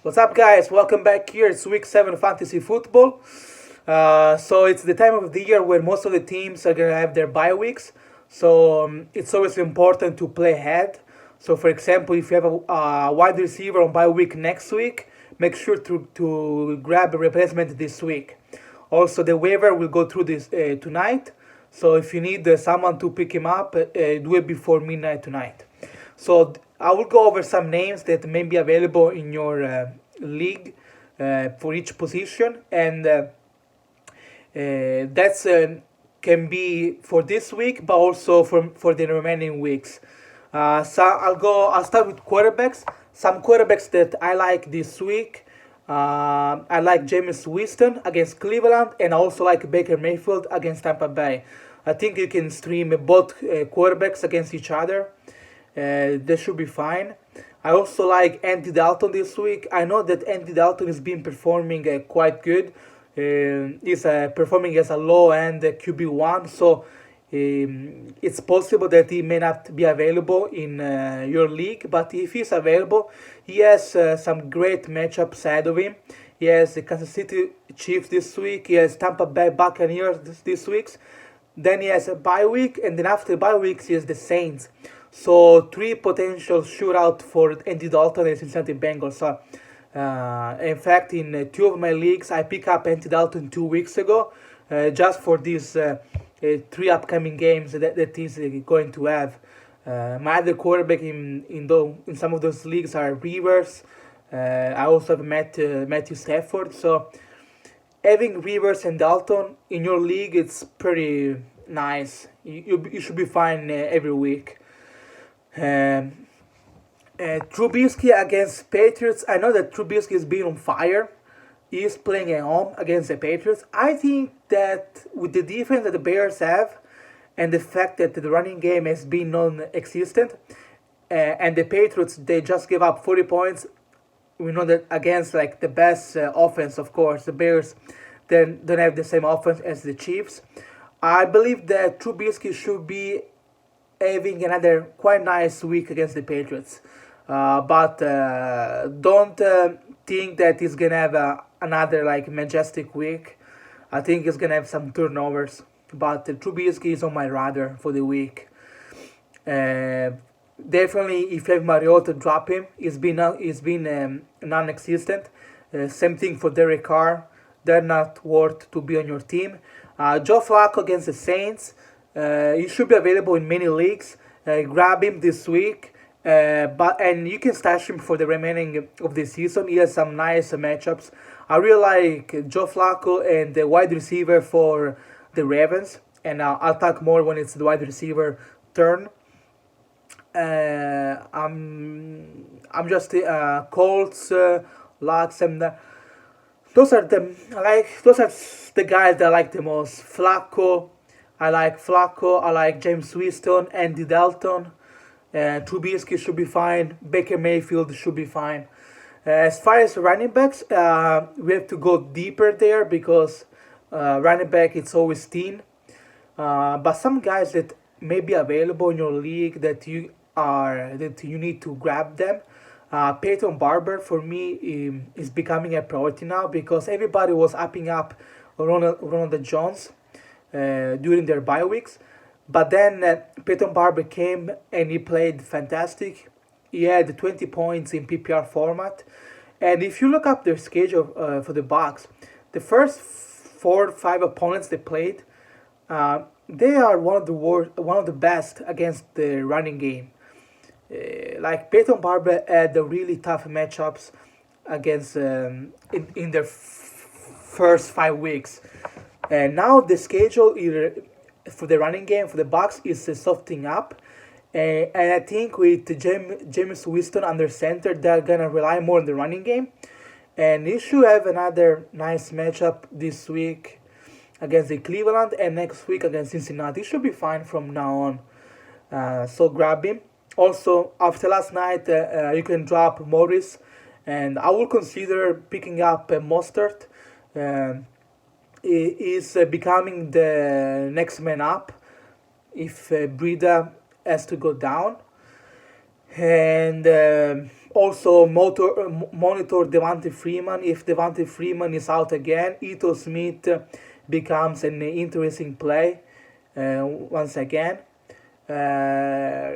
What's up, guys? Welcome back here. It's week 7 fantasy football. So it's the time of the year where most of the teams are gonna have their bye weeks. So it's always important to play ahead. So, for example, if you have a wide receiver on bye week next week, make sure to grab a replacement this week. Also, the waiver will go through this tonight. So if you need someone to pick him up, do it before midnight tonight. So I will go over some names that may be available in your league for each position, and that's can be for this week, but also for the remaining weeks. So I'll start with quarterbacks. Some quarterbacks that I like this week. I like Jameis Winston against Cleveland, and I also like Baker Mayfield against Tampa Bay. I think you can stream both quarterbacks against each other. They should be fine. I also like Andy Dalton this week. I know that Andy Dalton has been performing quite good. He's performing as a low end QB1, so it's possible that he may not be available in your league. But if he's available, he has some great matchups ahead of him. He has the Kansas City Chiefs this week. He has Tampa Bay Buccaneers this week. Then he has a bye week, and then after bye weeks he has the Saints. So three potential shootout for Andy Dalton and Cincinnati Bengals. In fact, in two of my leagues, I picked up Andy Dalton 2 weeks ago, just for these three upcoming games that he's going to have. My other quarterback in some of those leagues are Rivers. I also have Matthew Stafford. So having Rivers and Dalton in your league, it's pretty nice. You should be fine every week. Um, Trubisky against Patriots. I know that Trubisky is being on fire. He is playing at home against the Patriots. I think that with the defense that the Bears have, and the fact that the running game has been non-existent, and the Patriots they just gave up 40 points. We know that against like the best offense, of course, the Bears then don't have the same offense as the Chiefs. I believe that Trubisky should be having another quite nice week against the Patriots. But don't think that he's gonna have another like majestic week. I think he's gonna have some turnovers. But Trubisky is on my radar for the week. Uh, Definitely, if you have Mariota, drop him. He's been non-existent. Same thing for Derek Carr. They're not worth to be on your team. Joe Flacco against the Saints. He should be available in many leagues. Grab him this week. And you can stash him for the remaining of the season. He has some nice matchups. I really like Joe Flacco and the wide receiver for the Ravens. And I'll talk more when it's the wide receiver turn. I'm just Colts, Lux, and those are the guys that I like the most. Flacco. I like James Winston, Andy Dalton. Trubisky should be fine. Baker Mayfield should be fine. As far as running backs, we have to go deeper there because running back it's always thin. But some guys that may be available in your league that you need to grab them. Peyton Barber for me is becoming a priority now because everybody was upping up Ronald Jones during their bye weeks. But then Peyton Barber came and he played fantastic. He had 20 points in PPR format. And if you look up their schedule for the Bucks, the first 4 or 5 opponents they played, they are one of the best against the running game. Like Peyton Barber had the really tough matchups against in their first 5 weeks, and now the schedule either for the running game for the Bucks is softening up, and I think with James Winston under center, they're gonna rely more on the running game, and you should have another nice matchup this week against the Cleveland and next week against Cincinnati. It should be fine from now on. So grab him. Also, after last night, you can drop Morris, and I will consider picking up Mostert. Um he is becoming the next man up if Brida has to go down. And also monitor Devontae Freeman. If Devontae Freeman is out again, Ito Smith becomes an interesting play once again. Uh,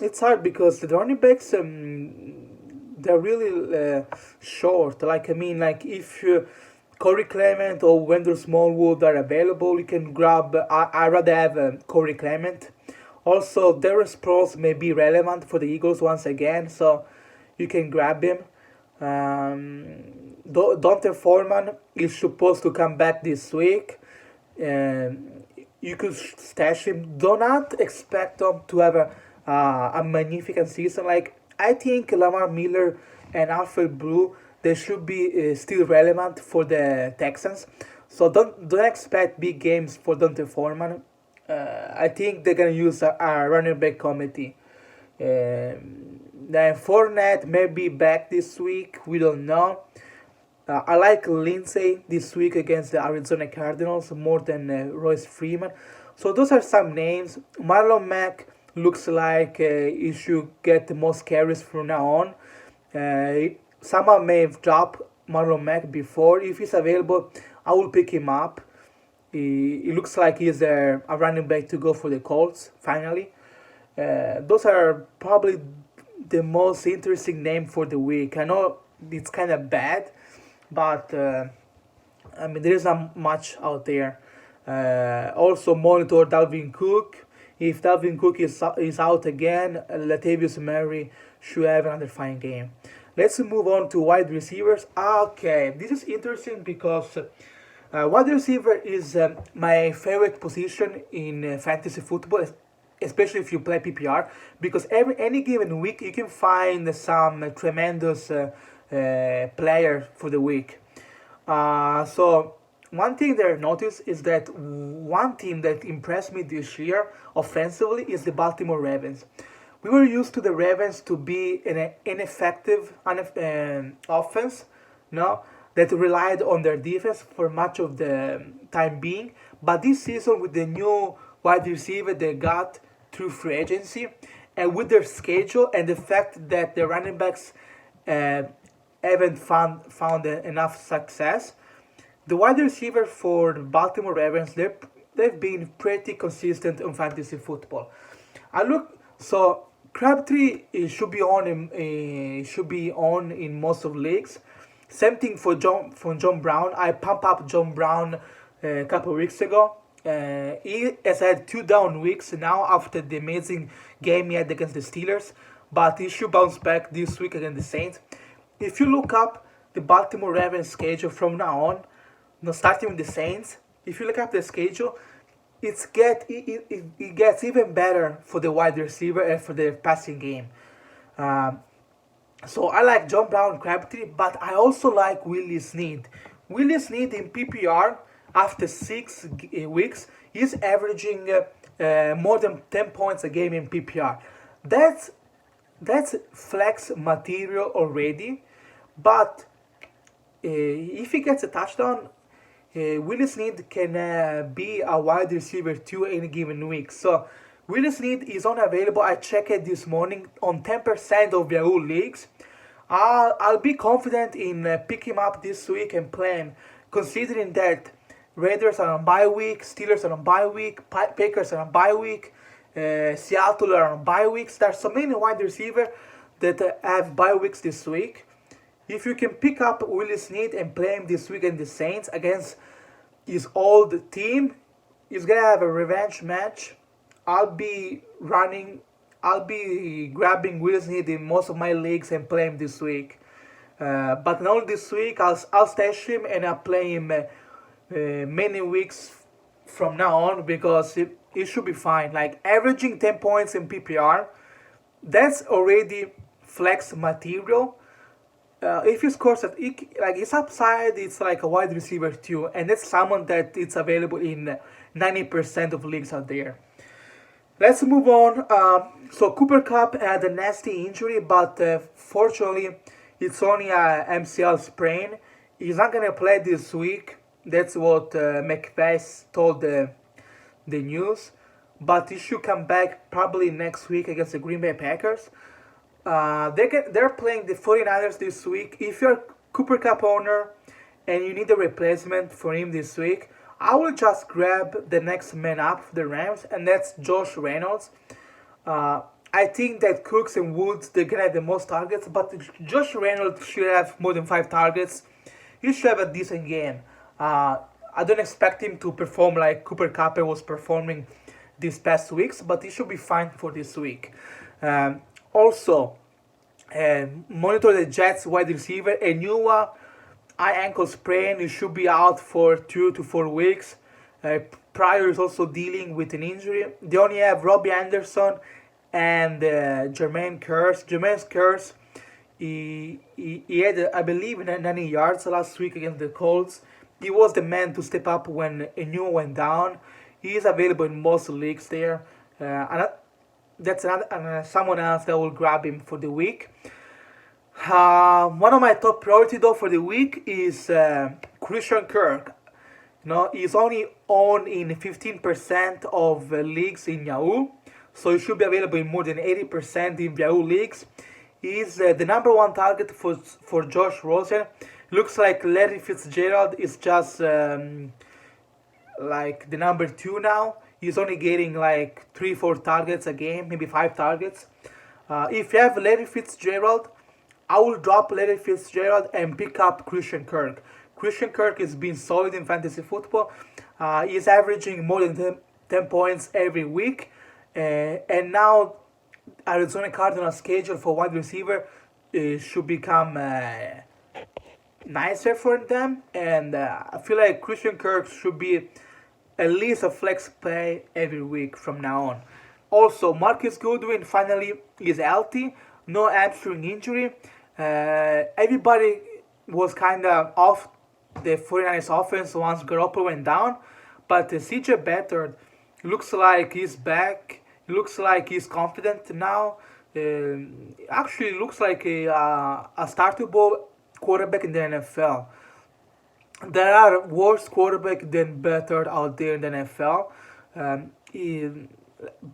it's hard because the running backs they're really short. Like I mean, like if Corey Clement or Wendell Smallwood are available, you can grab. I rather have Corey Clement. Also, Darren Sproles may be relevant for the Eagles once again, so you can grab him. Dante Foreman is supposed to come back this week. Um, you could stash him. Do not expect him to have a magnificent season. Like I think Lamar Miller and Alfred Blue they should be still relevant for the Texans. So don't expect big games for Dante Foreman. I think they're gonna use a running back committee. Then Fournette may be back this week. We don't know. I like Lindsay this week against the Arizona Cardinals more than Royce Freeman. So those are some names. Marlon Mack looks like he should get the most carries from now on. Someone may have dropped Marlon Mack before. If he's available, I will pick him up. He looks like he's a running back to go for the Colts finally. Those are probably the most interesting name for the week. I know it's kind of bad, but I mean there is not much out there. Also monitor Dalvin Cook. If Dalvin Cook is out again, Latavius Murray should have another fine game. Let's move on to wide receivers. Okay, this is interesting because wide receiver is my favorite position in fantasy football, especially if you play PPR, because any given week you can find some tremendous player for the week. So one thing that I noticed is that one team that impressed me this year offensively is the Baltimore Ravens. We were used to the Ravens to be an ineffective offense, no, that relied on their defense for much of the time being. But this season, with the new wide receiver they got through free agency, and with their schedule and the fact that the running backs uh, haven't found enough success, the wide receiver for the Baltimore Ravens they've been pretty consistent on fantasy football. I look so Crabtree should be on in most of leagues. Same thing for John Brown. I pump up John Brown a couple of weeks ago. He has had 2 down weeks now after the amazing game he had against the Steelers, but he should bounce back this week against the Saints. If you look up the Baltimore Ravens schedule from now on, starting with the Saints, if you look up the schedule, it gets even better for the wide receiver and for the passing game. Um, so I like John Brown Crabtree, but I also like Willie Snead. Willie Snead in PPR after 6 weeks is averaging more than 10 points a game in PPR. That's that's flex material already, but if he gets a touchdown, Willis Need can be a wide receiver too any given week. So Willis Need is unavailable. I checked it this morning on 10% of Yahoo leagues. I'll be confident in picking him up this week and playing, considering that Raiders are on bye week, Steelers are on bye week, Packers are on bye week, Seattle are on bye weeks. There's so many wide receivers that have bye weeks this week. If you can pick up Willis Snead and play him this week in the Saints against his old team, he's gonna have a revenge match. I'll be running, I'll be grabbing Willis Snead in most of my leagues and play him this week. But not this week. I'll stash him and I'll play him many weeks from now on because it should be fine. Like averaging 10 points in PPR, that's already flex material. If he scores at like his upside, it's like a wide receiver too, and that's someone that it's available in 90% of leagues out there. Let's move on. So Cooper Cup had a nasty injury, but fortunately, it's only a MCL sprain. He's not gonna play this week. That's what McVay told the news. but he should come back probably next week against the Green Bay Packers. They're playing the 49ers this week. If you're a Cooper Cup owner and you need a replacement for him this week, I will just grab the next man up for the Rams, and that's Josh Reynolds. Uh, I think that Cooks and Woods they're gonna have the most targets, but Josh Reynolds should have more than 5 targets. He should have a decent game. I don't expect him to perform like Cooper Cup was performing these past weeks, but he should be fine for this week. Also, monitor the Jets wide receiver Enua eye ankle sprain. He should be out for 2 to 4 weeks. Pryor is also dealing with an injury. They only have Robbie Anderson and Jermaine Curse. Jermaine Curse, he had, I believe, 90 yards last week against the Colts. He was the man to step up when Enua went down. He is available in most leagues there. And that's another, someone else that will grab him for the week. One of my top priority though for the week is Christian Kirk. He's only on in 15% of leagues in Yahoo, so he should be available in more than 80% in Yahoo leagues. He's the number one target for Josh Rosen. Looks like Larry Fitzgerald is just like the number two now. He's only getting like 3-4 targets a game, maybe 5 targets. If you have Larry Fitzgerald, I will drop Larry Fitzgerald and pick up Christian Kirk. Christian Kirk has been solid in fantasy football. He's averaging more than 10 points every week. And now Arizona Cardinals schedule for wide receiver should become nicer for them. And I feel like Christian Kirk should be at least a flex play every week from now on. Also, Marcus Goodwin finally is healthy, no hamstring injury. Everybody was kind of off the 49ers offense once Garoppolo went down, but CJ Beathard looks like he's back. Looks like he's confident now. Actually, looks like a startable quarterback in the NFL. There are worse quarterbacks than Beathard out there in the NFL.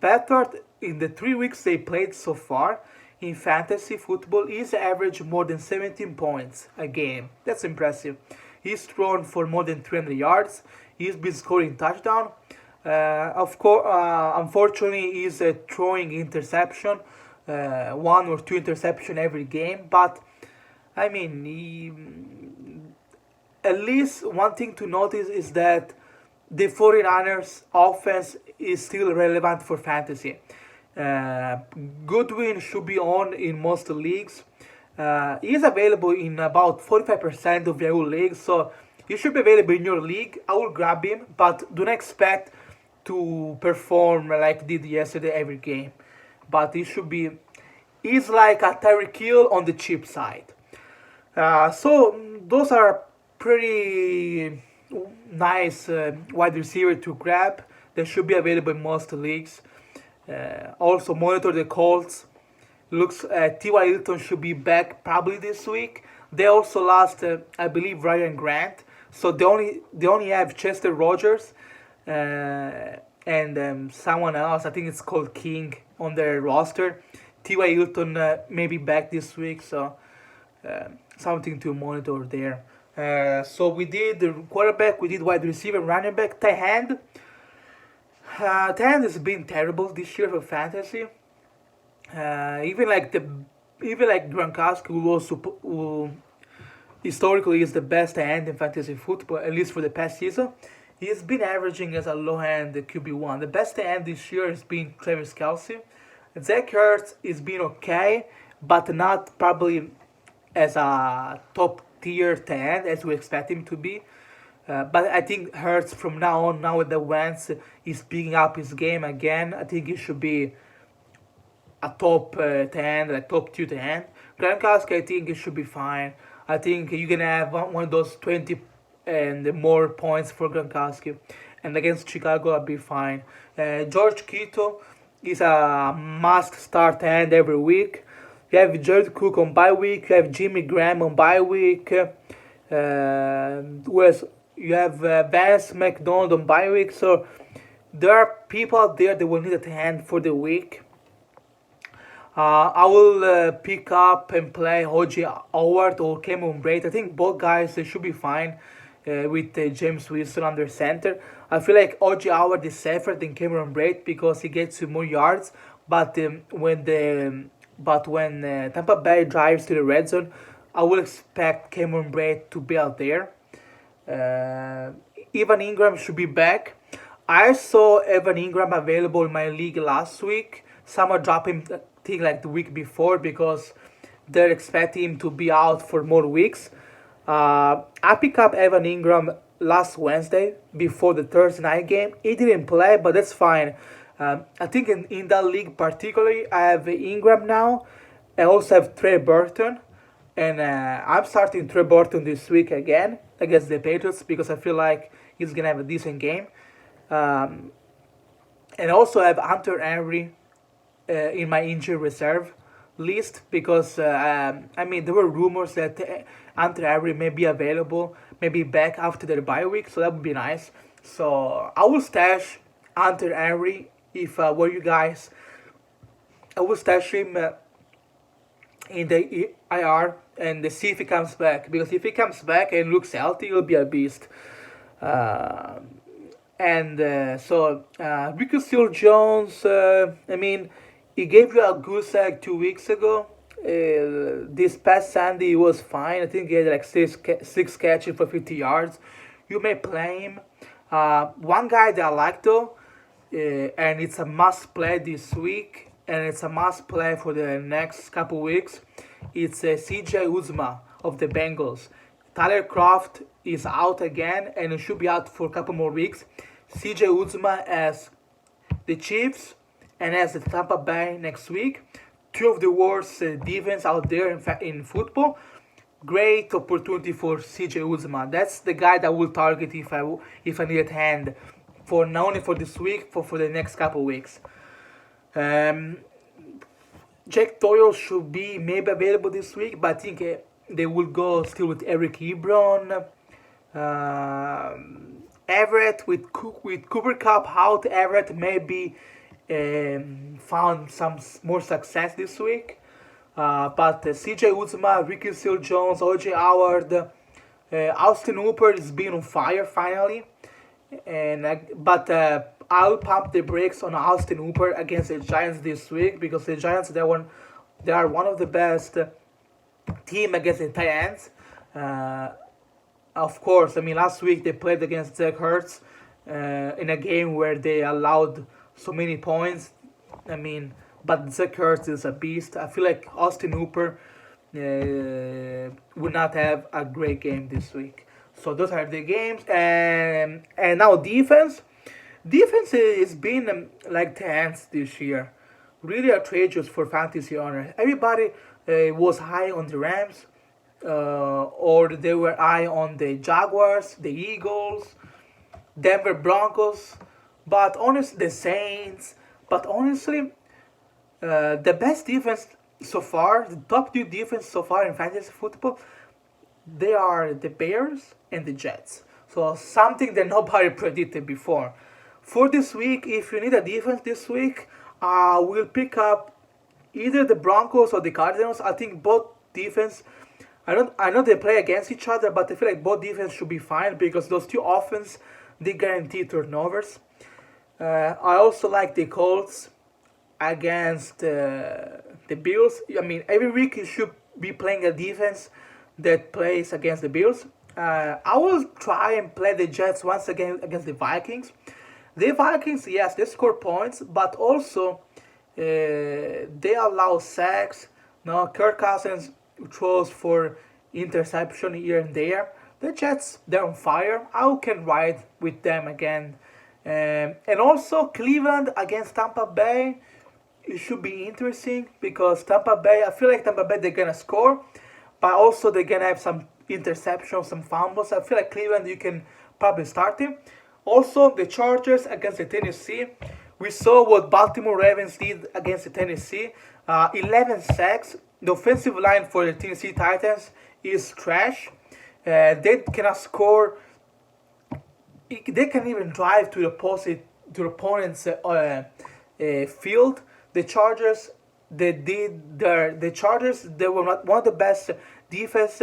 Beathard, in the 3 weeks they played so far in fantasy football, he's averaged more than 17 points a game. That's impressive. He's thrown for more than 300 yards. He's been scoring touchdown. Of course, unfortunately, he's throwing interception, 1 or 2 interception every game. But I mean, at least one thing to notice is that the 49ers offense is still relevant for fantasy. Goodwin should be on in most leagues. He is available in about 45% of your leagues, so he should be available in your league. I will grab him, but do not expect to perform like he did yesterday every game. But he should be, he's like a Tyreek Hill on the cheap side. So those are pretty nice wide receiver to grab. They should be available in most leagues. Also monitor the Colts. Looks T.Y. Hilton should be back probably this week. They also lost, I believe, Ryan Grant. So they only have Chester Rogers and someone else. I think it's called King on their roster. T.Y. Hilton may be back this week, so something to monitor there. So we did the quarterback, we did wide receiver, running back, tight end. Tight end has been terrible this year for fantasy. Even like Gronkowski, who historically is the best tight end in fantasy football, at least for the past season. He has been averaging as a low end QB1. The best tight end this year has been Travis Kelce. Zach Ertz is been okay, but not probably as a top tier tight end as we expect him to be. But I think Hurts from now on, now with the Wentz is picking up his game again, I think he should be a top 10, like top 2 10. Gronkowski, I think it should be fine. I think you can have one of those 20 and more points for Gronkowski. And against Chicago, I'll be fine. George Kittle is a must start end every week. You have Jared Cook on bye week. You have Jimmy Graham on bye week. Whereas you have Vance McDonald on bye week. So there are people out there that will need a hand for the week. I will pick up and play Hoji Howard or Cameron Braid. I think both guys they should be fine with James Wilson under center. I feel like Hoji Howard is safer than Cameron Braid because he gets you more yards. But when Tampa Bay drives to the red zone, I will expect Cameron Braid to be out there. Uh, Evan Ingram should be back. I saw Evan Ingram available in my league last week. Someone dropped him, I think, like the week before because they're expecting him to be out for more weeks. I picked up Evan Ingram last Wednesday before the Thursday night game. He didn't play, but that's fine. I think in that league particularly, I have Ingram now. I also have Trey Burton. And I'm starting Trey Burton this week again against the Patriots because I feel like he's gonna have a decent game. Um, and also I have Hunter Henry in my injury reserve list because I mean there were rumors that Hunter Henry may be available, maybe back after their bye week, so that would be nice. So I will stash Hunter Henry if were you guys. I will stash him in the IR and see if he comes back. Because if he comes back and looks healthy, he'll be a beast. Uh, and Ricky Steele Jones, I mean, he gave you a goose egg 2 weeks ago. This past Sunday he was fine. I think he had like six catches for 50 yards. You may play him. One guy that I like though, and it's a must play this week, and it's a must play for the next couple weeks. It's CJ Uzma of the Bengals. Tyler Croft is out again, and he should be out for a couple more weeks. CJ Uzma as the Chiefs and as the Tampa Bay next week. Two of the worst defense out there in football. Great opportunity for CJ Uzma. That's the guy that I will target if I need a hand for not only for this week, for the next couple weeks. Um, Jack Doyle should be maybe available this week, but I think they will go still with Eric Ebron. Everett with Cooper Cup out. Everett maybe found some more success this week. But CJ Uzma, Ricky Seal Jones, OJ Howard, Austin Hooper is being on fire finally. But I'll pump the brakes on Austin Hooper against the Giants this week because the Giants they are one of the best team against the tight ends. Of course, I mean last week they played against Zach Ertz in a game where they allowed so many points. I mean, but Zach Ertz is a beast. I feel like Austin Hooper would not have a great game this week. So those are the games, and now defense. Defense is been like the ants this year, really outrageous for fantasy owners. Everybody was high on the Rams, or they were high on the Jaguars, the Eagles, Denver Broncos, but honestly the Saints. But honestly, the best defense so far, the top two defense so far in fantasy football, they are the Bears and the Jets. So something that nobody predicted before. For this week, if you need a defense this week, we'll pick up either the Broncos or the Cardinals. I think both defense. I know they play against each other, but I feel like both defense should be fine because those two offense they guarantee turnovers. I also like the Colts against the Bills. I mean, every week you should be playing a defense that plays against the Bills. I will try and play the Jets once again against the Vikings. The Vikings, yes, they score points, but also they allow sacks. No, Kirk Cousins throws for interception here and there. The Jets, they're on fire. I can ride with them again. And also Cleveland against Tampa Bay. It should be interesting because Tampa Bay, I feel like Tampa Bay, they're going to score, but also they're going to have some interceptions, some fumbles. I feel like Cleveland, you can probably start him. Also, the Chargers against the Tennessee. We saw what Baltimore Ravens did against the Tennessee. 11 sacks. The offensive line for the Tennessee Titans is trash. They cannot score. They can even drive to the opposite their opponent's field. The Chargers, the Chargers, they were not one of the best defense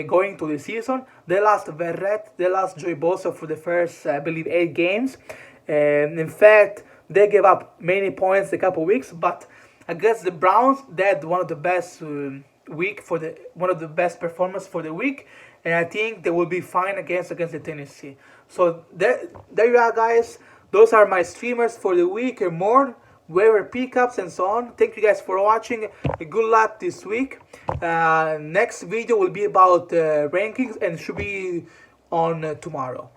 going to the season. They lost Verrett, they lost Joey Bosa for the first, I believe, 8 games. And in fact, they gave up many points a couple weeks, but against the Browns, they had one of the best week for the one of the best performance for the week, and I think they will be fine against the Tennessee. So there you are, guys. Those are my streamers for the week and more, waiver pickups and so on. Thank you guys for watching. Good luck this week. Next video will be about rankings and should be on tomorrow.